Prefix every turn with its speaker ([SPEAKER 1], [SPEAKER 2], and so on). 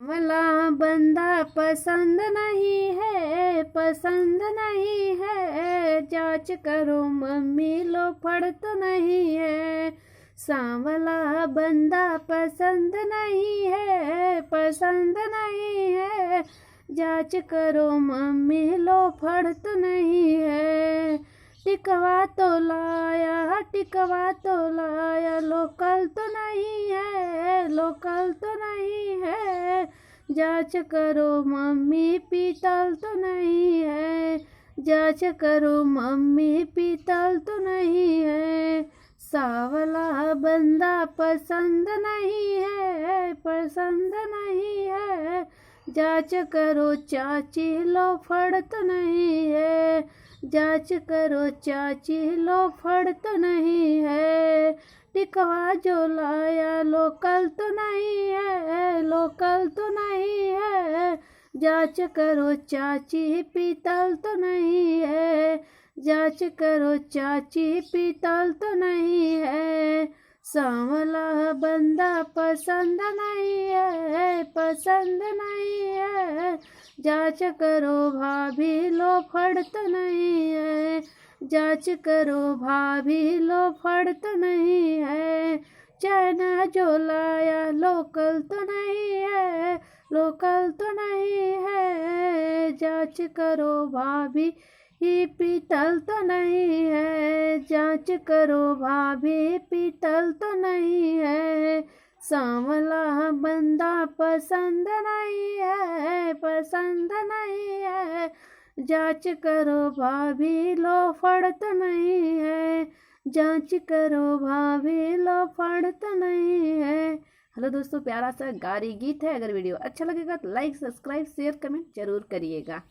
[SPEAKER 1] मला बंदा पसंद नहीं है, पसंद नहीं है। जांच करो मम्मी लो फड़ तो नहीं है। सांवला बंदा पसंद नहीं है, पसंद नहीं है। जांच करो मम्मी लो फड़ तो नहीं है। टिकवा तो लाया, टिकवा तो लाया, लोकल तो नहीं है, लोकल तो नहीं है। जांच करो मम्मी पीतल तो नहीं है, जांच करो मम्मी पीतल तो नहीं है। सांवला बंदा पसंद नहीं है, पसंद नहीं है। जांच करो चाची लो फड़ तो नहीं है, जांच करो चाची लो फड़ तो नहीं है। टिकवा जो लाया लोकल तो नहीं है, लोकल तो नहीं है। जांच करो चाची पीतल तो नहीं है, जांच करो चाची पीतल तो नहीं है। सांवला बंदा पसंद नहीं है, पसंद नहीं है। जांच करो भाभी लो फड़ तो नहीं है, जांच करो भाभी लो फड़ तो नहीं है। चाइना जो लाया लोकल तो नहीं है, लोकल तो नहीं है। जांच करो भाभी ही पीतल तो नहीं है, जांच करो भाभी पीतल तो नहीं है। सांवला बंदा पसंद नहीं है, पसंद नहीं है। जांच करो भाभी लो फड़ तो नहीं है, जांच करो भाभी लो फड़ तो नहीं है। हेलो दोस्तों, प्यारा सा गारी गीत है। अगर वीडियो अच्छा लगेगा तो लाइक, सब्सक्राइब, शेयर, कमेंट जरूर करिएगा।